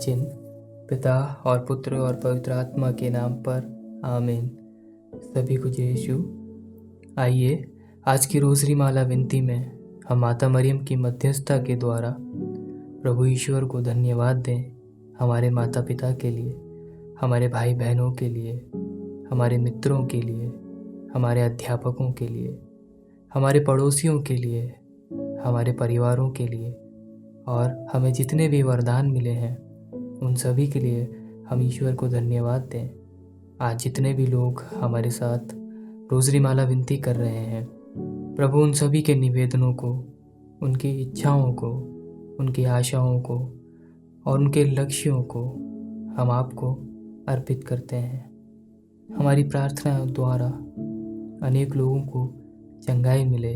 चिन्ह, पिता और पुत्र और पवित्र आत्मा के नाम पर आमीन। सभी को जय यीशु। आइए आज की रोजरी माला विनती में हम माता मरियम की मध्यस्थता के द्वारा प्रभु ईश्वर को धन्यवाद दें। हमारे माता पिता के लिए, हमारे भाई बहनों के लिए, हमारे मित्रों के लिए, हमारे अध्यापकों के लिए, हमारे पड़ोसियों के लिए, हमारे परिवारों के लिए और हमें जितने भी वरदान मिले हैं उन सभी के लिए हम ईश्वर को धन्यवाद दें। आज जितने भी लोग हमारे साथ रोजरी माला विनती कर रहे हैं, प्रभु उन सभी के निवेदनों को, उनकी इच्छाओं को, उनकी आशाओं को और उनके लक्ष्यों को हम आपको अर्पित करते हैं। हमारी प्रार्थना द्वारा अनेक लोगों को चंगाई मिले,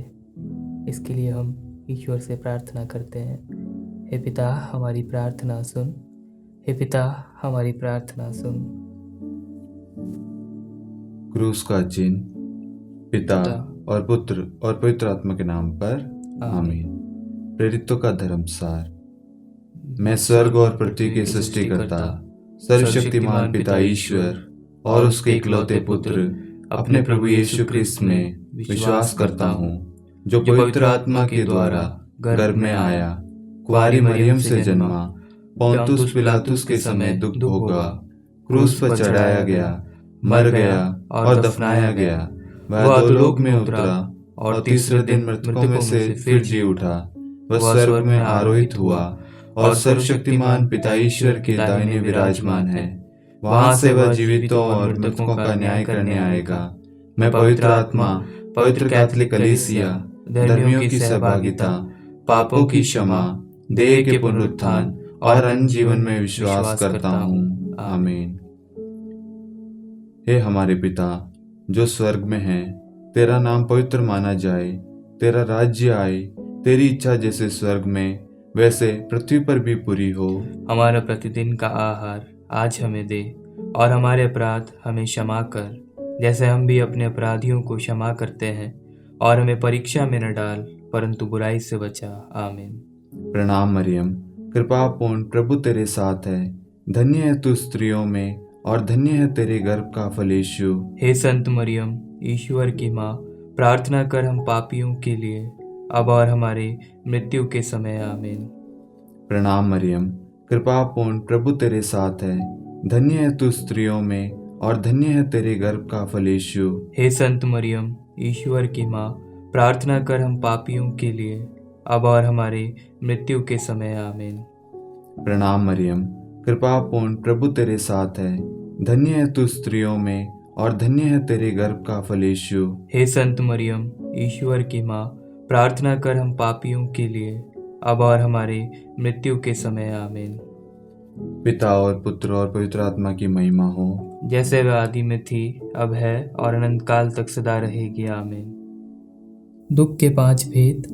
इसके लिए हम ईश्वर से प्रार्थना करते हैं। हे पिता हमारी प्रार्थना सुन, हे पिता हमारी प्रार्थना सुन। क्रूस का चिन्ह, पिता और पुत्र और पवित्र आत्मा के नाम पर आमीन। प्रेरितों का धर्मसार। मैं स्वर्ग और पृथ्वी के सृष्टिकर्ता सर्वशक्तिमान पिता ईश्वर और उसके इकलौते पुत्र अपने प्रभु यीशु क्रिस्त में विश्वास करता हूँ, जो पवित्र आत्मा के द्वारा गर्भ में आया, कुंवारी मरियम से जन्मा, पोंतुस पिलातुस के समय दुख भोगा, क्रूस पर चढ़ाया गया, मर गया और दफनाया गया। वह अधोलोक में उतरा और तीसरे दिन मृतकों में से फिर जी उठा। वह स्वर्ग में आरोहित हुआ और सर्वशक्तिमान पिता ईश्वर के दाहिने विराजमान है। वहां से वह जीवितों और मृतकों का न्याय करने आएगा। मैं पवित्र आत्मा, पवित्र कैथोलिक कलीसिया, धर्मियों की सहभागिता, पापों की क्षमा, देह के पुनरुत्थान और अन्य जीवन में विश्वास करता हूँ। आमीन। हे हमारे पिता जो स्वर्ग में है, तेरा नाम पवित्र माना जाए, तेरा राज्य आए, तेरी इच्छा जैसे स्वर्ग में वैसे पृथ्वी पर भी पूरी हो। हमारा प्रतिदिन का आहार आज हमें दे और हमारे अपराध हमें क्षमा कर, जैसे हम भी अपने अपराधियों को क्षमा करते हैं, और हमें परीक्षा में न डाल परंतु बुराई से बचा। आमीन। प्रणाम मरियम, कृपा पूर्ण प्रभु तेरे साथ है। धन्य है तू स्त्रियों में और धन्य है तेरे गर्भ का फल यीशु। हे संत मरियम, ईश्वर की माँ, प्रार्थना कर हम पापियों के लिए, अब और हमारे मृत्यु के समय। आमीन। प्रणाम मरियम, कृपा पूर्ण प्रभु तेरे साथ है। धन्य है तू स्त्रियों में और धन्य है तेरे गर्भ का फल यीशु। हे संत मरियम, ईश्वर की माँ, प्रार्थना कर हम पापियों के लिए, अब और हमारे मृत्यु के समय। आमीन। प्रणाम मरियम, कृपा पूर्ण प्रभु तेरे साथ है। धन्य है तू स्त्रियों में और धन्य है तेरे गर्भ का फल यीशु। हे संत मरियम, ईश्वर की माँ, प्रार्थना कर हम पापियों के लिए, अब और हमारे मृत्यु के समय। आमीन। पिता और पुत्र और पवित्र आत्मा की महिमा हो, जैसे वह आदि में थी, अब है और अनंत काल तक सदा रहेगी। आमीन। दुख के 5 भेद।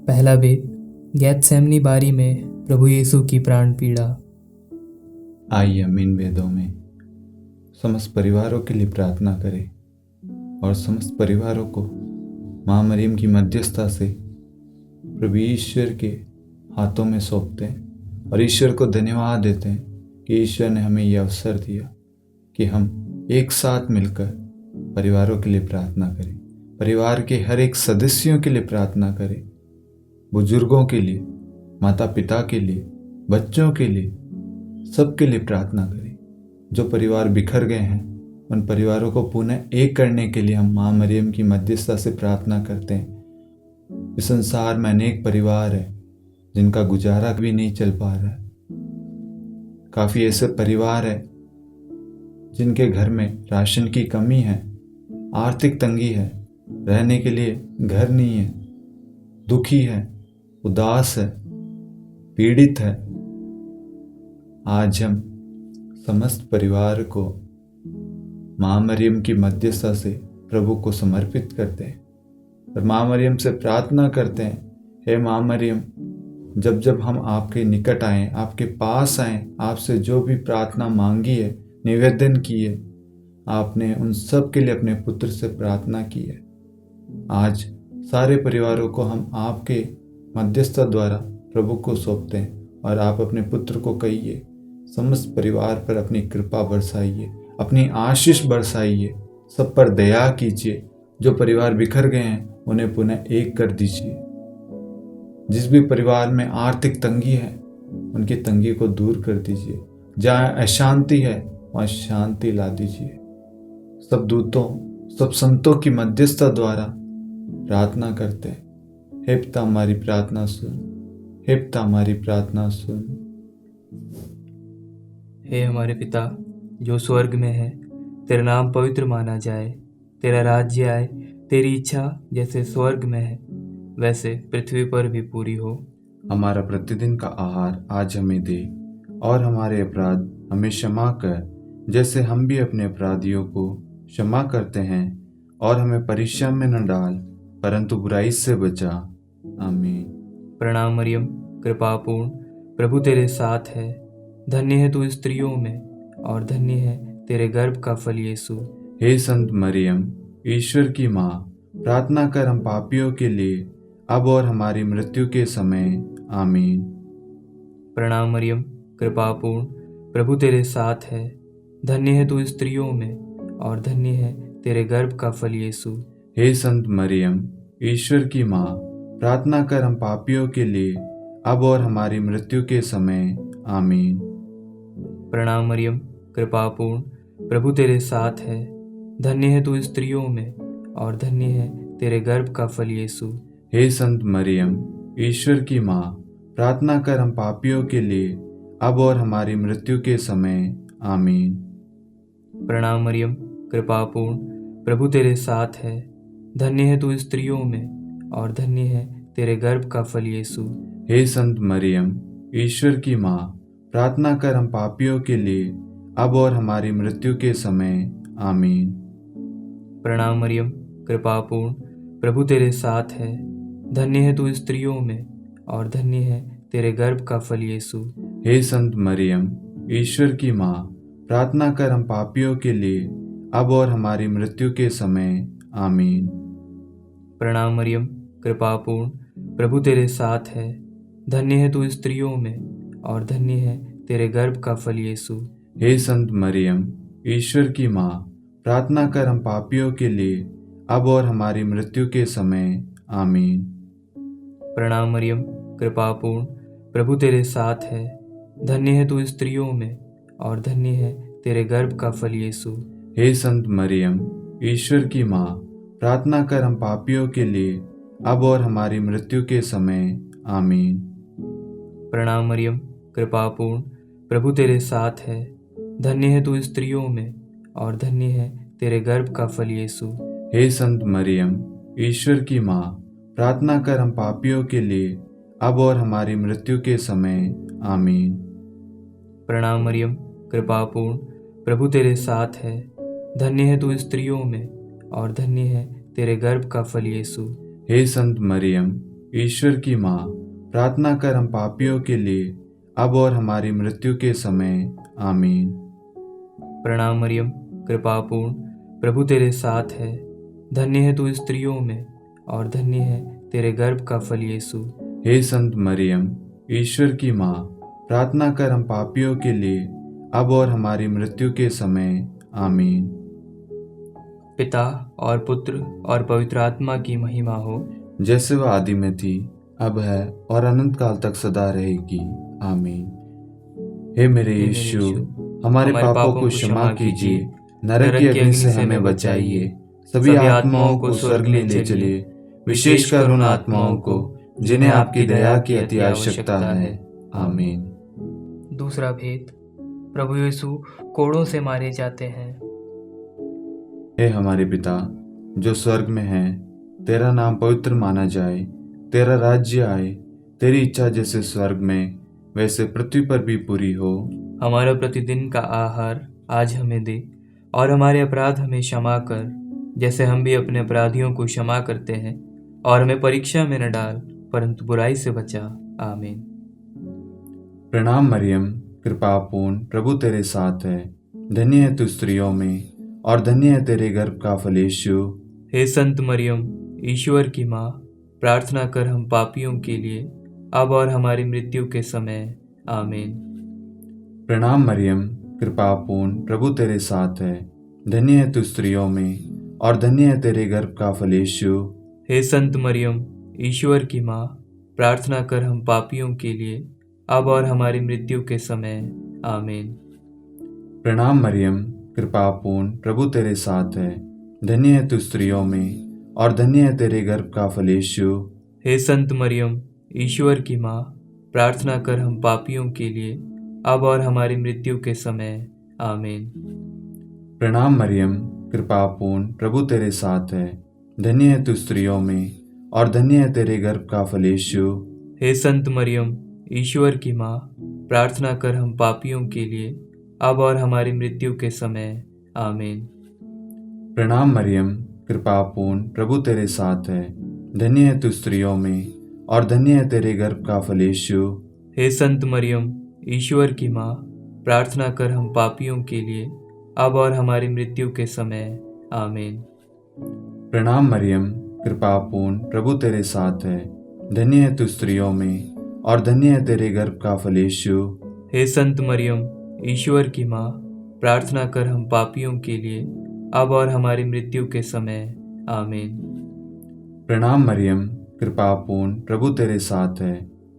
पहला भेद, गेतसेमनी बारी में प्रभु यीशु की प्राण पीड़ा। आइए हम इन भेदों में समस्त परिवारों के लिए प्रार्थना करें और समस्त परिवारों को माँ मरियम की मध्यस्थता से प्रभु ईश्वर के हाथों में सौंपते हैं और ईश्वर को धन्यवाद देते हैं कि ईश्वर ने हमें यह अवसर दिया कि हम एक साथ मिलकर परिवारों के लिए प्रार्थना करें, परिवार के हर एक सदस्यों के लिए प्रार्थना करें, बुजुर्गों के लिए, माता पिता के लिए, बच्चों के लिए, सबके लिए प्रार्थना करें। जो परिवार बिखर गए हैं उन परिवारों को पुनः एक करने के लिए हम माँ मरियम की मध्यस्थता से प्रार्थना करते हैं। इस संसार में अनेक परिवार हैं जिनका गुजारा भी नहीं चल पा रहा है। काफ़ी ऐसे परिवार हैं जिनके घर में राशन की कमी है, आर्थिक तंगी है, रहने के लिए घर नहीं है, दुखी है, उदास है, पीड़ित है। आज हम समस्त परिवार को माँ मरियम की मध्यस्थता से प्रभु को समर्पित करते हैं और माँ मरियम से प्रार्थना करते हैं, हे माँ मरियम, जब जब हम आपके निकट आएँ, आपके पास आएँ, आपसे जो भी प्रार्थना मांगी है, निवेदन की है, आपने उन सब के लिए अपने पुत्र से प्रार्थना की है। आज सारे परिवारों को हम आपके मध्यस्थता द्वारा प्रभु को सौंपते हैं और आप अपने पुत्र को कहिए समस्त परिवार पर अपनी कृपा बरसाइए, अपनी आशीष बरसाइए, सब पर दया कीजिए। जो परिवार बिखर गए हैं उन्हें पुनः एक कर दीजिए। जिस भी परिवार में आर्थिक तंगी है उनकी तंगी को दूर कर दीजिए। जहाँ अशांति है वहाँ शांति ला दीजिए। सब दूतों, सब संतों की मध्यस्थता द्वारा प्रार्थना करते हैं, हे पिता हमारी प्रार्थना सुन, हे पिता हमारी प्रार्थना सुन। हे हमारे पिता जो स्वर्ग में है, तेरा नाम पवित्र माना जाए, तेरा राज्य आए, तेरी इच्छा जैसे स्वर्ग में है वैसे पृथ्वी पर भी पूरी हो। हमारा प्रतिदिन का आहार आज हमें दे, और हमारे अपराध हमें क्षमा कर जैसे हम भी अपने अपराधियों को क्षमा करते हैं, और हमें परीक्षा में न डाल परंतु बुराई से बचा। आमीन। प्रणाम मरियम, कृपा पूर्ण, प्रभु तेरे साथ है, धन्य है तू स्त्रियों में और धन्य है तेरे गर्भ का फल यीशु। हे संत मरियम, ईश्वर की माँ, प्रार्थना कर हम पापियों के लिए अब और हमारी मृत्यु के समय। आमीन। प्रणाम मरियम, कृपा पूर्ण, प्रभु तेरे साथ है, धन्य है तू स्त्रियों में और धन्य है तेरे गर्भ का फल यीशु। हे संत मरियम, ईश्वर की माँ, प्रार्थना कर हम पापियों के लिए अब और हमारी मृत्यु के समय। आमीन। प्रणाम मरियम, कृपा पूर्ण, प्रभु तेरे साथ है, धन्य है तू स्त्रियों में और धन्य है तेरे गर्भ का फल यीशु। हे संत मरियम, ईश्वर की माँ, प्रार्थना कर हम पापियों के लिए अब और हमारी मृत्यु के समय। आमीन। प्रणाम मरियम, कृपा पूर्ण, प्रभु तेरे साथ है, धन्य है तू स्त्रियों में और धन्य है तेरे गर्भ का फल यीशु। हे संत मरियम, ईश्वर की माँ, प्रार्थना कर हम पापियों के लिए अब और हमारी मृत्यु के समय। आमीन। प्रणाम मरियम, कृपा पूर्ण, प्रभु तेरे साथ है, धन्य है तू स्त्रियों में और धन्य है तेरे गर्भ का फल यीशु। हे संत मरियम, ईश्वर की माँ, प्रार्थना कर हम पापियों के लिए अब और हमारी मृत्यु के समय। आमीन। प्रणाम मरियम, कृपा पूर्ण, प्रभु तेरे साथ है, धन्य है तू स्त्रियों में और धन्य है तेरे गर्भ का फल यीशु। हे संत मरियम, ईश्वर की माँ, प्रार्थना कर हम पापियों के लिए अब और हमारी मृत्यु के समय। आमीन। प्रणाम मरियम, कृपा पूर्ण, प्रभु तेरे साथ है, धन्य है तू स्त्रियों में और धन्य है तेरे गर्भ का फल यीशु। हे संत मरियम, ईश्वर की माँ, प्रार्थना कर हम पापियों के लिए अब और हमारी मृत्यु के समय। आमीन। प्रणाम मरियम, कृपा पूर्ण, प्रभु तेरे साथ है, धन्य है तू स्त्रियों में और धन्य है तेरे गर्भ का फल यीशु। हे संत मरियम, ईश्वर की माँ, प्रार्थना कर हम पापियों के लिए अब और हमारी मृत्यु के समय। आमीन। प्रणाम मरियम, कृपा पूर्ण, प्रभु तेरे साथ है, धन्य है तू स्त्रियों में और धन्य है तेरे गर्भ का फल यीशु। हे संत मरियम, ईश्वर की माँ, प्रार्थना कर हम पापियों के लिए अब और हमारी मृत्यु के समय। आमीन। प्रणाम मरियम, कृपा पूर्ण, प्रभु तेरे साथ है, धन्य है तू स्त्रियों में और धन्य है तेरे गर्भ का फल यीशु। हे संत मरियम, ईश्वर की माँ, प्रार्थना कर हम पापियों के लिए अब और हमारी मृत्यु के समय। आमीन। पिता और पुत्र और पवित्र आत्मा की महिमा हो, जैसे वह आदि में थी, अब है और अनंत काल तक सदा रहेगी। आमीन। हे मेरे यीशु, हमारे पापों को क्षमा कीजिए, नरक की अग्नि से हमें बचाइए, सभी आत्माओं को स्वर्ग में ले चलिए, विशेषकर उन आत्माओं को जिन्हें आपकी दया की अति आवश्यकता है। आमीन। दूसरा भेद, प्रभु यीशु कोड़ों से मारे जाते हैं। हे हमारे पिता जो स्वर्ग में है, तेरा नाम पवित्र माना जाए, तेरा राज्य आए, तेरी इच्छा जैसे स्वर्ग में वैसे पृथ्वी पर भी पूरी हो। हमारा प्रतिदिन का आहार आज हमें दे, और हमारे अपराध हमें क्षमा कर जैसे हम भी अपने अपराधियों को क्षमा करते हैं, और हमें परीक्षा में न डाल परंतु बुराई से बचा। आमीन। प्रणाम मरियम, कृपा पूर्ण, प्रभु तेरे साथ है, धन्य है तू स्त्रियों में और धन्य है तेरे गर्भ का फल यीशु। हे संत मरियम, ईश्वर की माँ, प्रार्थना कर हम पापियों के लिए अब और हमारी मृत्यु के समय। आमीन। प्रणाम मरियम, कृपा पूर्ण, प्रभु तेरे साथ है। धन्य है तू स्त्रियों में और धन्य है तेरे गर्भ का फल यीशु। हे संत मरियम, ईश्वर की माँ, प्रार्थना कर हम पापियों के लिए, अब और हमारी मृत्यु के समय। आमीन। प्रणाम मरियम, कृपा पूर्ण, प्रभु तेरे साथ है। धन्य है तू स्त्रियों में और धन्य है तेरे गर्भ का फल यीशु। हे संत मरियम, ईश्वर की माँ, प्रार्थना कर हम पापियों के लिए, अब और हमारी मृत्यु के समय। आमीन। प्रणाम मरियम, कृपा पूर्ण, प्रभु तेरे साथ है। धन्य है तू स्त्रियों में और धन्य है तेरे गर्भ का फल यीशु। हे संत मरियम, ईश्वर की माँ, प्रार्थना कर हम पापियों के लिए, अब और हमारी मृत्यु के समय। आमीन। प्रणाम मरियम, कृपा पूर्ण, प्रभु तेरे साथ है। धन्य है तू स्त्रियों में और धन्य है तेरे गर्भ का फल यीशु। हे संत मरियम, ईश्वर की माँ, प्रार्थना कर हम पापियों के लिए, अब और हमारी मृत्यु के समय। आमीन। प्रणाम मरियम, कृपा पूर्ण, प्रभु तेरे साथ है। धन्य है तू स्त्रियों में और धन्य है तेरे गर्भ का फल यीशु। हे संत मरियम, ईश्वर की माँ, प्रार्थना कर हम पापियों के लिए, अब और हमारी मृत्यु के समय। आमीन। प्रणाम मरियम, कृपा पूर्ण, प्रभु तेरे साथ है।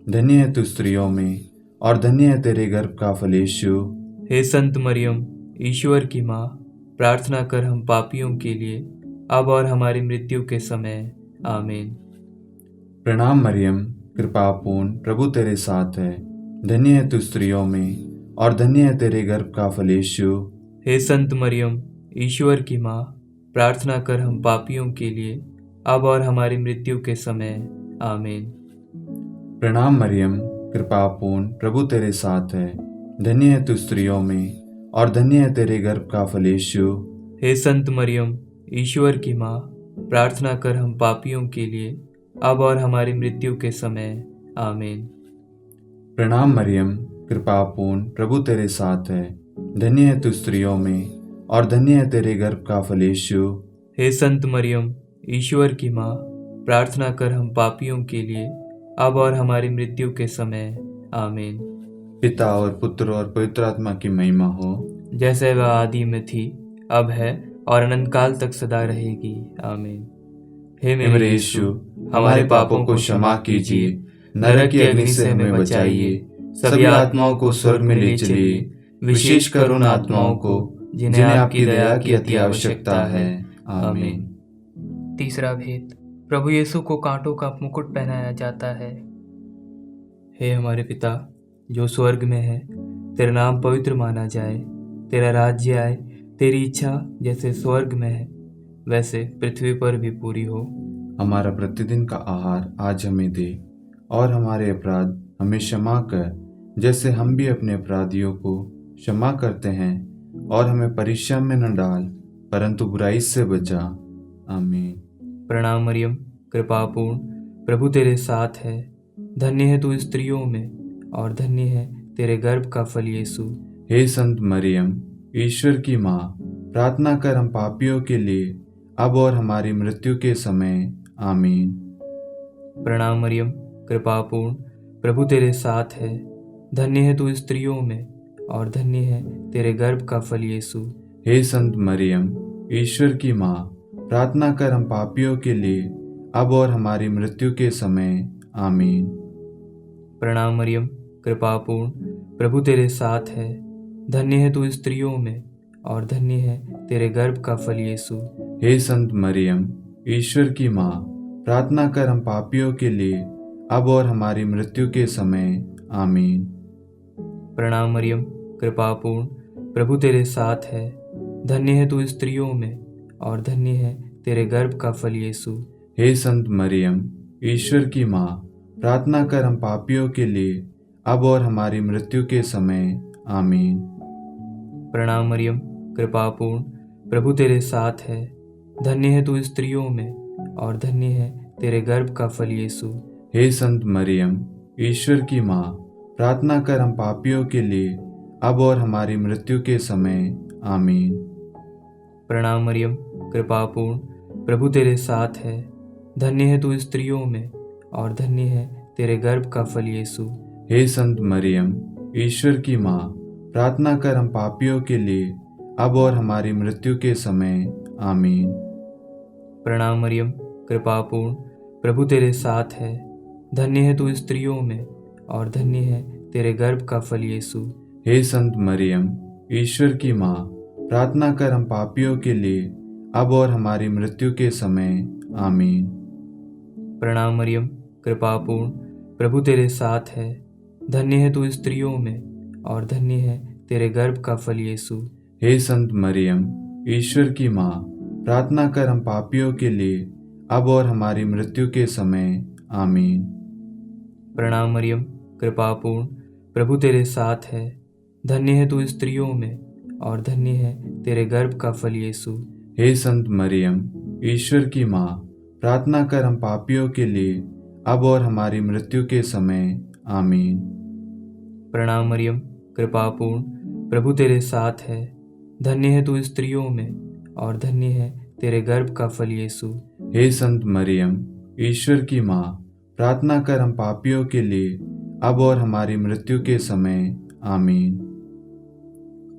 धन्य है तू स्त्रियों में और धन्य है तेरे गर्भ का फल यीशु। हे संत मरियम, ईश्वर की माँ, प्रार्थना कर हम पापियों के लिए, अब और हमारी मृत्यु के समय। आमीन। प्रणाम मरियम, कृपा पूर्ण, प्रभु तेरे साथ है। धन्य है तू स्त्रियों में और धन्य है तेरे गर्भ का फल यीशु। हे संत मरियम, ईश्वर की माँ, प्रार्थना कर हम पापियों के लिए, अब और हमारी मृत्यु के समय। आमीन। प्रणाम मरियम, कृपा पूर्ण, प्रभु तेरे साथ है। धन्य है तू स्त्रियों में और धन्य है तेरे गर्भ का फल यीशु। हे संत मरियम, ईश्वर की माँ, प्रार्थना कर हम पापियों के लिए, अब और हमारी मृत्यु के समय। आमीन। प्रणाम मरियम, कृपा पूर्ण, प्रभु तेरे साथ है। धन्य है तू स्त्रियों में और धन्य है तेरे गर्भ का फल यीशु। हे संत मरियम, ईश्वर की माँ, प्रार्थना कर हम पापियों के लिए, अब और हमारी मृत्यु के समय। आमीन। पिता और पुत्र और पवित्र आत्मा की महिमा हो, जैसे वह आदि में थी, अब है और अनंत काल तक सदा रहेगी। आमीन। हे मेरे यीशु, हमारे पापों को क्षमा कीजिए, नरक की अग्नि से हमें बचाइए, सभी आत्माओं को स्वर्ग में ले चलिए, विशेषकर उन आत्माओं को जिन्हें आपकी दया की अति आवश्यकता है। आमीन। तीसरा भेद, प्रभु यीशु को कांटों का मुकुट पहनाया जाता है। हे हमारे पिता जो स्वर्ग में है, तेरा नाम पवित्र माना जाए, तेरा राज्य आए, तेरी इच्छा जैसे स्वर्ग में है वैसे पृथ्वी पर भी पूरी हो। हमारा प्रतिदिन का आहार आज हमें दे और हमारे अपराध हमें क्षमा कर, जैसे हम भी अपने अपराधियों को क्षमा करते हैं, और हमें परीक्षा में न डाल परंतु बुराई से बचा। आमीन। प्रणाम मरियम, कृपा पूर्ण, प्रभु तेरे साथ है। धन्य है तू स्त्रियों में और धन्य है तेरे गर्भ का फल यीशु। हे संत मरियम, ईश्वर की माँ, प्रार्थना कर हम पापियों के लिए, अब और हमारी मृत्यु के समय। आमीन। प्रणाम मरियम, कृपा पूर्ण, प्रभु तेरे साथ है। धन्य है तू स्त्रियों में और धन्य है तेरे गर्भ का फल यीशु। हे संत मरियम, ईश्वर की माँ, प्रार्थना कर हम पापियों के लिए, अब और हमारी मृत्यु के समय। आमीन। प्रणाम मरियम, कृपा पूर्ण, प्रभु तेरे साथ है। धन्य है तू स्त्रियों में और धन्य है तेरे गर्भ का फल यीशु। हे संत मरियम, ईश्वर की माँ, प्रार्थना कर हम पापियों के लिए, अब और हमारी मृत्यु के समय। आमीन। प्रणाम मरियम, कृपा पूर्ण, प्रभु तेरे साथ है। धन्य है तू स्त्रियों में और धन्य है तेरे गर्भ का फल यीशु। हे संत मरियम, ईश्वर की माँ, प्रार्थना कर हम पापियों के लिए, अब और हमारी मृत्यु के समय। आमीन। प्रणाम मरियम, कृपा पूर्ण, प्रभु तेरे साथ है। धन्य है तू स्त्रियों में और धन्य है तेरे गर्भ का फल यीशु। हे संत मरियम, ईश्वर की माँ, प्रार्थना कर हम पापियों के लिए, अब और हमारी मृत्यु के समय। आमीन। प्रणाम मरियम, कृपा पूर्ण, प्रभु तेरे साथ है। धन्य है तू स्त्रियों में और धन्य है तेरे गर्भ का फल यीशु। हे संत मरियम, ईश्वर की माँ, प्रार्थना कर हम पापियों के लिए अब और हमारी मृत्यु के समय आमीन। प्रणाम मरियम, कृपापूर्ण, प्रभु तेरे साथ है। धन्य है तू स्त्रियों में और धन्य है तेरे गर्भ का फल यीशु। हे संत मरियम, ईश्वर की माँ, प्रार्थना कर हम पापियों के लिए अब और हमारी मृत्यु के समय आमीन। प्रणाम मरियम, कृपापूर्ण, प्रभु तेरे साथ है। धन्य है तू स्त्रियों में और धन्य है तेरे गर्भ का फल यीशु। हे संत मरियम, ईश्वर की माँ, प्रार्थना कर हम पापियों के लिए अब और हमारी मृत्यु के समय आमीन। प्रणाम मरियम, कृपापूर्ण, प्रभु तेरे साथ है। धन्य है तू स्त्रियों में और धन्य है तेरे गर्भ का फल यीशु। हे संत मरियम, ईश्वर की माँ, प्रार्थना कर हम पापियों के लिए अब और हमारी मृत्यु के समय आमीन। प्रणाम मरियम, कृपापूर्ण, प्रभु तेरे साथ है। धन्य है तू स्त्रियों में और धन्य है तेरे गर्भ का फल यीशु। हे संत मरियम, ईश्वर की माँ, प्रार्थना कर हम पापियों के लिए अब और हमारी मृत्यु के समय आमीन।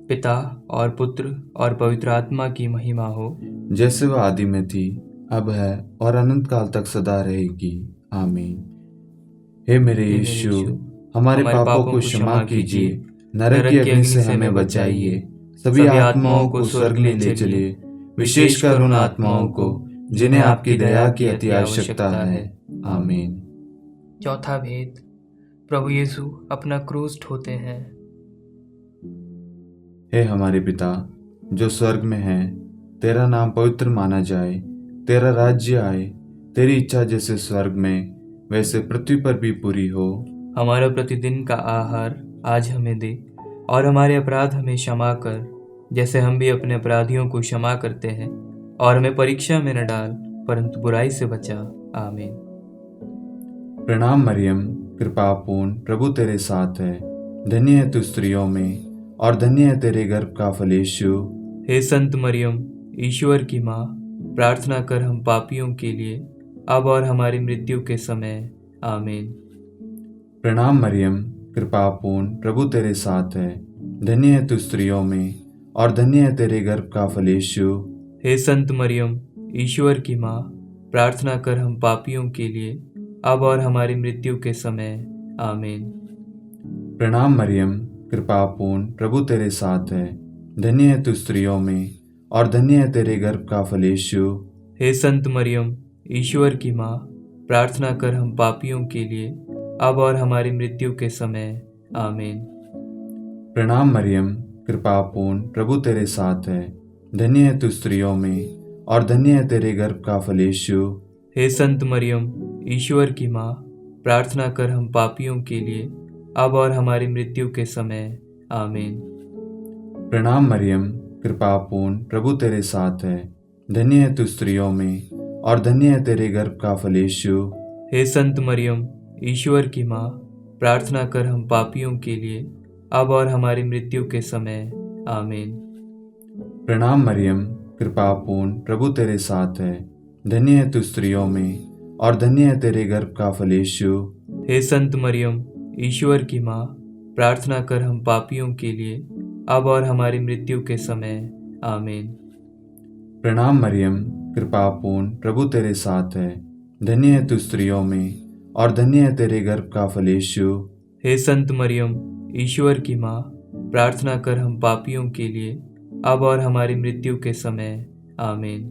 पिता और पुत्र और पवित्र आत्मा की महिमा हो, जैसे वह आदि में थी, अब है और अनंत काल तक सदा रहेगी आमीन। हे मेरे यीशु, हमारे पापों को क्षमा कीजिए, नरक की अग्नि से हमें बचाइए, सभी आत्माओं को स्वर्ग में ले चलिए, विशेषकर उन आत्माओं को जिन्हें आपकी दया की अति आवश्यकता है आमीन। चौथा भेद, प्रभु यीशु अपना क्रूस ढोते हैं। हे हमारे पिता जो स्वर्ग में है, तेरा नाम पवित्र माना जाए, तेरा राज्य आए, तेरी इच्छा जैसे स्वर्ग में वैसे पृथ्वी पर भी पूरी हो। हमारा प्रतिदिन का आहार आज हमें दे और हमारे अपराध हमें क्षमा कर, जैसे हम भी अपने अपराधियों को क्षमा करते हैं, और हमें परीक्षा में न डाल परंतु बुराई से बचा। आमीन। प्रणाम मरियम, कृपापूर्ण, प्रभु तेरे साथ है। धन्य है तू स्त्रियों में और धन्य है तेरे गर्भ का फल यीशु। हे संत मरियम, ईश्वर की माँ, प्रार्थना कर हम पापियों के लिए अब और हमारी मृत्यु के समय आमीन। प्रणाम मरियम, कृपापूर्ण, प्रभु तेरे साथ है। धन्य है तू स्त्रियों में और धन्य है तेरे गर्भ का फल यीशु। हे संत मरियम, ईश्वर की माँ, प्रार्थना कर हम पापियों के लिए अब और हमारी मृत्यु के समय आमीन। प्रणाम मरियम, कृपापूर्ण, प्रभु तेरे साथ है। धन्य है तू स्त्रियों में और धन्य है तेरे गर्भ का फल यीशु। हे संत मरियम, ईश्वर की माँ, प्रार्थना कर हम पापियों के लिए अब और हमारी मृत्यु के समय आमीन। प्रणाम मरियम, कृपापूर्ण, प्रभु तेरे साथ है। धन्य है तू स्त्रियों में और धन्य है तेरे गर्भ का फल यीशु। हे संत मरियम, ईश्वर की माँ, प्रार्थना कर हम पापियों के लिए अब और हमारी मृत्यु के समय आमीन। प्रणाम मरियम, कृपापूर्ण, प्रभु तेरे साथ है। धन्य है तू स्त्रियों में और धन्य है तेरे गर्भ का फल यीशु। हे संत मरियम, ईश्वर की माँ, प्रार्थना कर हम पापियों के लिए अब और हमारी मृत्यु के समय आमीन। प्रणाम मरियम, कृपापूर्ण, प्रभु तेरे साथ है। धन्य है तू स्त्रियों में और धन्य है तेरे गर्भ का फल यीशु। हे संत मरियम, ईश्वर की माँ, प्रार्थना कर हम पापियों के लिए अब और हमारी मृत्यु के समय आमीन। प्रणाम मरियम, कृपापूर्ण, प्रभु तेरे साथ है। धन्य है तू स्त्रियों में और धन्य है तेरे गर्भ का फल यीशु। हे संत मरियम, ईश्वर की माँ, प्रार्थना कर हम पापियों के लिए अब और हमारी मृत्यु के समय आमीन।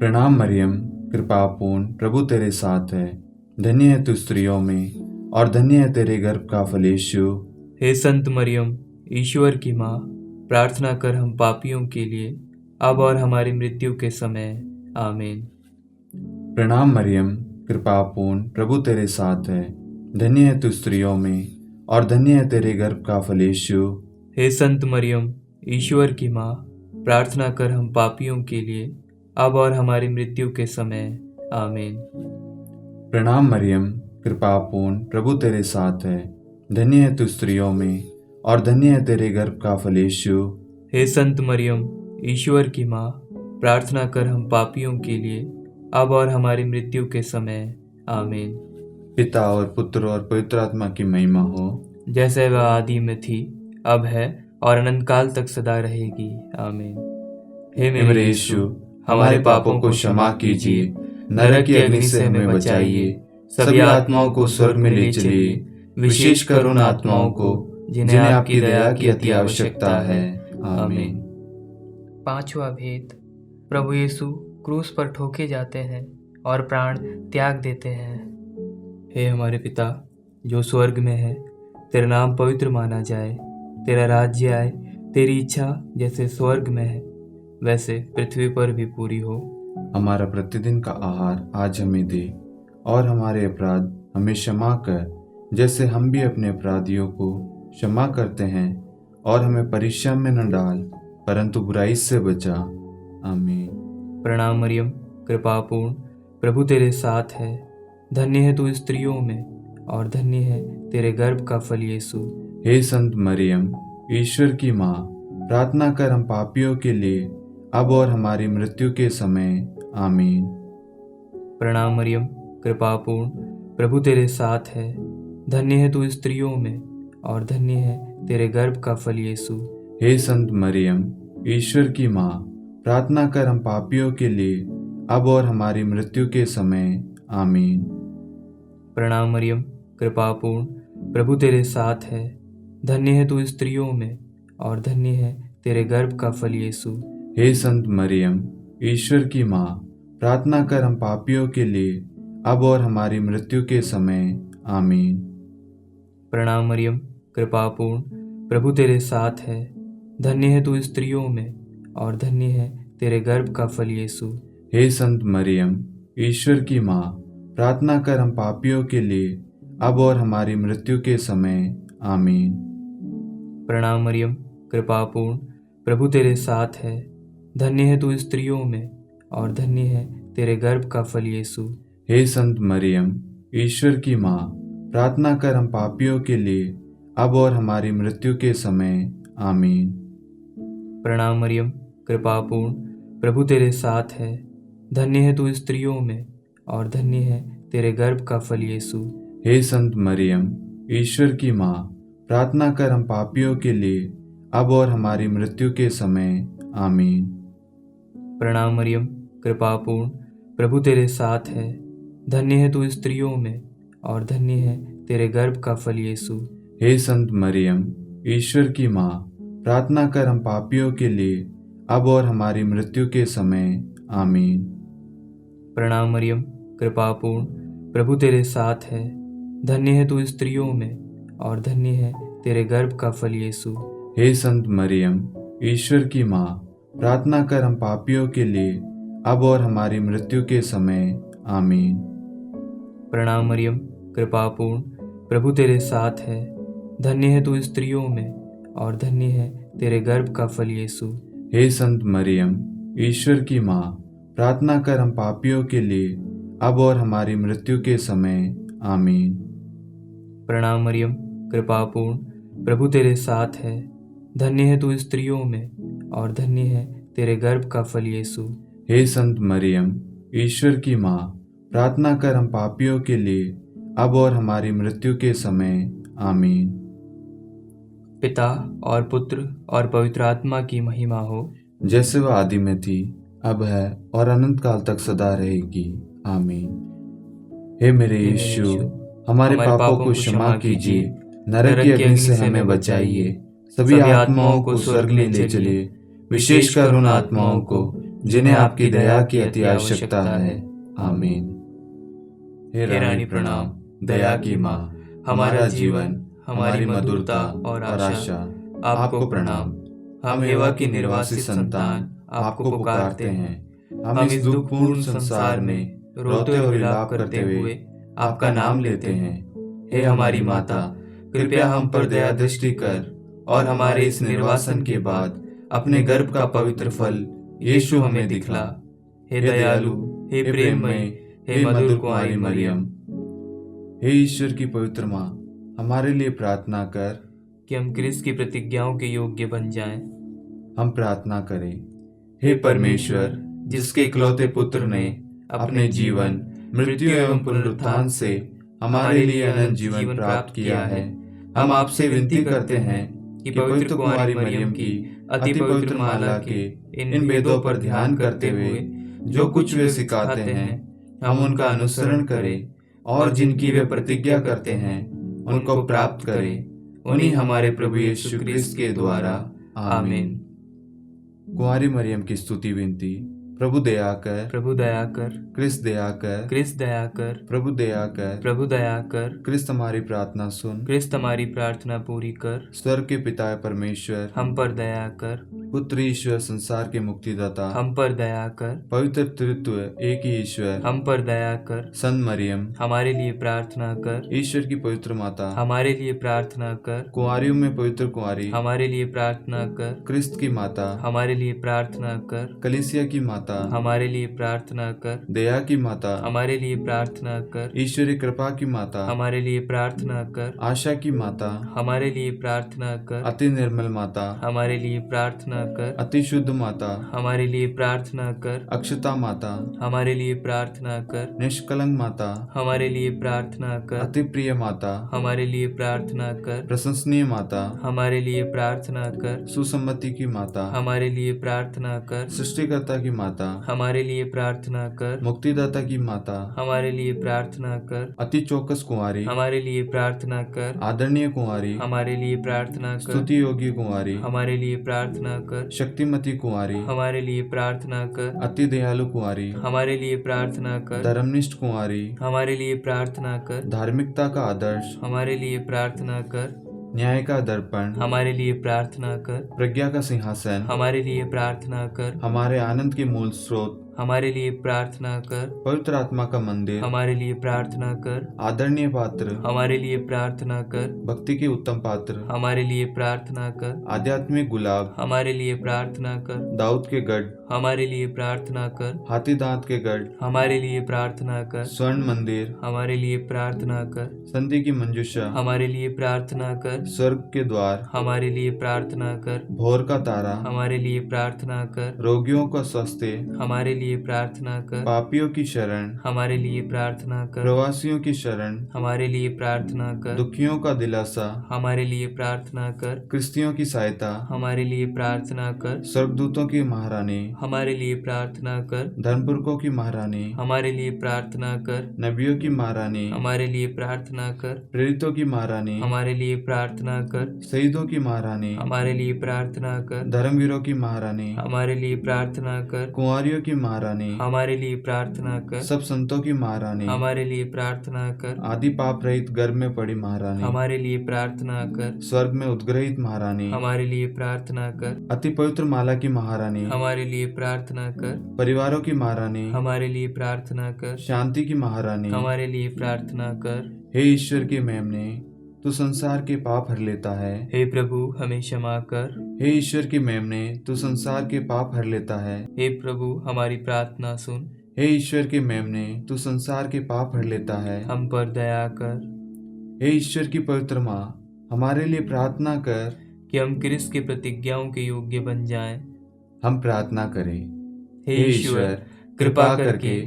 प्रणाम मरियम, कृपापूर्ण, प्रभु तेरे साथ है। धन्य है तू स्त्रियों में और धन्य है तेरे गर्भ का फल यीशु। हे संत मरियम, ईश्वर की माँ, प्रार्थना कर हम पापियों के लिए अब और हमारी मृत्यु के समय आमीन। प्रणाम मरियम, कृपापूर्ण, प्रभु तेरे साथ है। धन्य है तू स्त्रियों में और धन्य है तेरे गर्भ का फल यीशु। हे संत मरियम, ईश्वर की माँ, प्रार्थना कर हम पापियों के लिए अब और हमारी मृत्यु के समय आमीन। प्रणाम मरियम, कृपापूर्ण, प्रभु तेरे साथ है। धन्य है तू स्त्रियों में और धन्य है तेरे गर्भ का फल यीशु। हे संत मरियम, ईश्वर की माँ, प्रार्थना कर हम पापियों के लिए अब और हमारी मृत्यु के समय आमीन। पिता और पुत्र और पवित्र आत्मा की महिमा हो, जैसे वह आदि में थी, अब है और अनंत काल तक सदा रहेगी। आमीन। हे मेरे यीशु, हमारे पापों को क्षमा कीजिए, नरक की अग्नि से हमें बचाइए, सभी आत्माओं को स्वर्ग में ले चलिए, विशेषकर उन आत्माओं को जिन्हें आपकी दया की अति आवश्यकता है। आमीन। पांचवा भेद, प्रभु यीशु क्रूस पर ठोके जाते हैं और प्राण त्याग देते हैं। हे हमारे पिता जो स्वर्ग में है, तेरा नाम पवित्र माना जाए, तेरा राज्य आए, तेरी इच्छा जैसे स्वर्ग में है वैसे पृथ्वी पर भी पूरी हो। हमारा प्रतिदिन का आहार आज हमें दे, और हमारे अपराध हमें क्षमा कर, जैसे हम भी अपने अपराधियों को क्षमा करते हैं, और हमें परीक्षा में न डाल, परंतु बुराई से बचा। आमीन। प्रणाम मरियम, कृपापूर्ण, प्रभु तेरे साथ है, धन्य है तू स्त्रियों में और धन्य है तेरे गर्भ का फल यीशु। हे संत मरियम, ईश्वर की माँ, प्रार्थना कर हम पापियों के लिए अब और हमारी मृत्यु के समय। आमीन। प्रणाम मरियम, कृपापूर्ण, प्रभु तेरे साथ है, धन्य है तू स्त्रियों में और धन्य है तेरे गर्भ का फल यीशु। हे संत मरियम, ईश्वर की माँ, प्रार्थना कर हम पापियों के लिए अब और हमारी मृत्यु के समय। आमीन। प्रणाम मरियम, कृपापूर्ण, प्रभु तेरे साथ है, धन्य है तू स्त्रियों में और धन्य है तेरे गर्भ का फल यीशु। हे संत मरियम, ईश्वर की माँ, प्रार्थना कर हम पापियों के लिए अब और हमारी मृत्यु के समय। आमीन। प्रणाम मरियम, कृपापूर्ण, प्रभु तेरे साथ है, धन्य है तू स्त्रियों में और धन्य है तेरे गर्भ का फल यीशु। हे संत मरियम, ईश्वर की माँ, प्रार्थना कर हम पापियों के लिए अब और हमारी मृत्यु के समय। आमीन। प्रणाम मरियम, कृपापूर्ण, प्रभु तेरे साथ है, धन्य है तू स्त्रियों में और धन्य है तेरे गर्भ का फल यीशु। हे संत मरियम, ईश्वर की माँ, प्रार्थना कर हम पापियों के लिए अब और हमारी मृत्यु के समय। आमीन। प्रणाम मरियम, कृपापूर्ण, प्रभु तेरे साथ है, धन्य है तू स्त्रियों में और धन्य है तेरे गर्भ का फल यीशु। हे संत मरियम, ईश्वर की माँ, प्रार्थना कर हम पापियों के लिए अब और हमारी मृत्यु के समय। आमीन। प्रणाम मरियम, कृपापूर्ण, प्रभु तेरे साथ है, धन्य है तू स्त्रियों में और धन्य है तेरे गर्भ का फल यीशु। हे संत मरियम, ईश्वर की माँ, प्रार्थना कर हम पापियों के लिए अब और हमारी मृत्यु के समय। आमीन। प्रणाम मरियम, कृपापूर्ण, प्रभु तेरे साथ है, धन्य है तू स्त्रियों में और धन्य है तेरे गर्भ का फल यीशु। हे संत मरियम, ईश्वर की माँ, प्रार्थना कर हम पापियों के लिए अब और हमारी मृत्यु के समय। आमीन। प्रणाम मरियम, कृपापूर्ण, प्रभु तेरे साथ है, धन्य है तू स्त्रियों में और धन्य है तेरे गर्भ का फल यीशु। हे संत मरियम, ईश्वर की माँ, प्रार्थना कर हम पापियों के लिए अब और हमारी मृत्यु के समय। आमीन। प्रणाम मरियम, कृपापूर्ण, प्रभु तेरे साथ है, धन्य है तू स्त्रियों में और धन्य है तेरे गर्भ का फल यीशु। हे संत मरियम, ईश्वर की माँ, प्रार्थना कर हम पापियों के लिए अब और हमारी मृत्यु के समय। आमीन। पिता और पुत्र और पवित्र आत्मा की महिमा हो, जैसे वह आदि में थी, अब है और अनंत काल तक सदा रहेगी। आमीन। हे मेरे यीशु, हमारे पापों को क्षमा कीजिए, नरक की अग्नि से हमें बचाइए, सभी आत्माओं को स्वर्ग में ले चलिए, विशेषकर उन आत्माओं को जिन्हें आपकी दया की अति आवश्यकता है। आमीन। हे रानी प्रणाम, दया की माँ, हमारा जीवन, हमारी मधुरता और आशा आपको प्रणाम। हम एवा की निर्वासित संतान आपको पुकारते हैं। हम इस दुखपूर्ण संसार में रोते और विलाप करते हुए आपका नाम लेते हैं। हे हमारी माता, कृपया हम पर दया दृष्टि कर और हमारे इस निर्वासन के बाद अपने गर्भ का पवित्र फल यीशु हमें दिखला। हे दयालु, हे प्रेममय, हे मधुर कुंवारी मरियम, हे ईश्वर की पवित्र माँ, हमारे लिए प्रार्थना कर कि हम क्रिस्त की प्रतिज्ञाओं के योग्य बन जाएं। हम प्रार्थना करें। हे परमेश्वर, जिसके इकलौते पुत्र ने अपने जीवन, मृत्यु एवं पुनरुत्थान से हमारे लिए अनंत जीवन प्राप्त किया है, हम आपसे विनती करते हैं कि पवित्र कुंवारी मरियम की अति पवित्र माला के इन वेदों पर ध्यान करते हुए जो कुछ वे सिखाते हैं हम उनका अनुसरण करें और जिनकी वे प्रतिज्ञा करते हैं उनको प्राप्त करें, उन्हीं हमारे प्रभु यीशु क्रिस्त के द्वारा। आमीन। कुंवारी मरियम की स्तुति विनती। प्रभु दया कर, प्रभु दया कर, क्रिस्त दया कर, क्रिस्त दया कर, प्रभु दया कर, प्रभु दया कर, क्रिस्त हमारी प्रार्थना सुन, क्रिस्त हमारी प्रार्थना पूरी कर, स्वर्ग के पिता परमेश्वर हम पर दया कर, पुत्र ईश्वर संसार के मुक्तिदाता हम पर दया कर, पवित्र तृत्व एक ही ईश्वर हम पर दया कर, संत मरियम हमारे लिए प्रार्थना कर, ईश्वर की पवित्र माता हमारे लिए प्रार्थना कर, कुंवारियों में पवित्र कुंवारी हमारे लिए प्रार्थना कर, क्रिस्त की माता हमारे लिए प्रार्थना कर, कलीसिया की माता हमारे लिए प्रार्थना कर, दया की माता हमारे लिए प्रार्थना कर, ईश्वरी कृपा की माता हमारे लिए प्रार्थना कर, आशा की माता हमारे लिए प्रार्थना कर, अति निर्मल माता हमारे लिए प्रार्थना कर, अति शुद्ध माता हमारे लिए प्रार्थना कर, अक्षता माता हमारे लिए प्रार्थना कर, निष्कलंक माता हमारे लिए प्रार्थना कर, अति प्रिय माता हमारे लिए प्रार्थना कर, प्रशंसनीय माता हमारे लिए प्रार्थना कर, सुसम्मति की माता हमारे लिए प्रार्थना कर, सृष्टिकर्ता की माता हमारे लिए प्रार्थना कर, मुक्तिदाता की माता हमारे लिए प्रार्थना कर, अति चौकस कुंवारी हमारे लिए प्रार्थना कर, आदरणीय कुंवारी हमारे लिए प्रार्थना कर, स्तुति योग्य कुंवारी हमारे लिए प्रार्थना कर, शक्तिमती कुंवारी हमारे लिए प्रार्थना कर, अति दयालु कुंवारी हमारे लिए प्रार्थना कर, धर्मनिष्ठ कुंवारी हमारे लिए प्रार्थना कर, धार्मिकता का आदर्श हमारे लिए प्रार्थना कर, न्याय का दर्पण हमारे लिए प्रार्थना कर, प्रज्ञा का सिंहासन हमारे लिए प्रार्थना कर, हमारे आनंद के मूल स्रोत हमारे लिए प्रार्थना कर, पवित्र आत्मा का मंदिर हमारे लिए प्रार्थना कर, आदरणीय पात्र हमारे लिए प्रार्थना कर, भक्ति के उत्तम पात्र हमारे लिए प्रार्थना कर, आध्यात्मिक गुलाब हमारे लिए प्रार्थना कर, दाऊद के गढ़ हमारे लिए प्रार्थना कर, हाथी दांत के गढ़ हमारे लिए प्रार्थना कर, स्वर्ण मंदिर हमारे लिए प्रार्थना कर, संधि की मंजूषा हमारे लिए प्रार्थना कर, स्वर्ग के द्वार हमारे लिए प्रार्थना कर, भोर का तारा हमारे लिए प्रार्थना कर, रोगियों का स्वास्थ्य हमारे लिए प्रार्थना कर, पापियों की शरण हमारे लिए प्रार्थना कर, प्रवासियों की शरण हमारे लिए प्रार्थना कर, दुखियों का दिलासा हमारे लिए प्रार्थना कर, क्रिस्तियों की सहायता हमारे लिए प्रार्थना कर, स्वर्गदूतों की महारानी हमारे लिए प्रार्थना कर, धर्मपुरखों की महारानी हमारे लिए प्रार्थना कर, नबियों की महारानी हमारे लिए प्रार्थना कर, प्रेरितों की महारानी हमारे लिए प्रार्थना कर, शहीदों की महारानी हमारे लिए प्रार्थना कर, धर्मवीरों की महारानी हमारे लिए प्रार्थना कर, कुंवारियों की महारानी हमारे लिए प्रार्थना कर, सब संतों की महारानी हमारे लिए प्रार्थना कर, आदि पाप रहित गर्भ में पड़ी महारानी हमारे लिए प्रार्थना कर, स्वर्ग में उद्ग्रहित महारानी हमारे लिए प्रार्थना कर, अति पवित्र माला की महारानी हमारे लिए प्रार्थना कर, परिवारों की महारानी हमारे लिए प्रार्थना कर, शांति की महारानी हमारे लिए प्रार्थना कर। हे ईश्वर के मेमने तू संसार के पाप हर लेता है। हे प्रभु हमें क्षमा कर। हे ईश्वर की मेमने तू संसार के पाप हर लेता है। हे प्रभु हमारी प्रार्थना सुन। हे ईश्वर के मेमने तू संसार के पाप हर लेता है। हम पर दया कर। हे ईश्वर की पवित्र माँ हमारे लिए प्रार्थना कर कि हम क्रिस्त की प्रतिज्ञाओं के योग्य बन जाएं। हम प्रार्थना करें। हे ईश्वर कृपा करके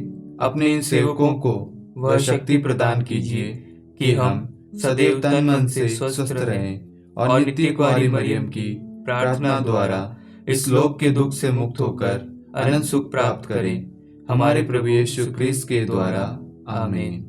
अपने इन सेवकों को वह शक्ति प्रदान कीजिए कि हम सदैव तन मन से स्वस्थ रहें और नित्य कुंवारी मरियम की प्रार्थना द्वारा इस लोक के दुख से मुक्त होकर अनंत सुख प्राप्त करें। हमारे प्रभु यीशु क्रिस्त के द्वारा आमीन।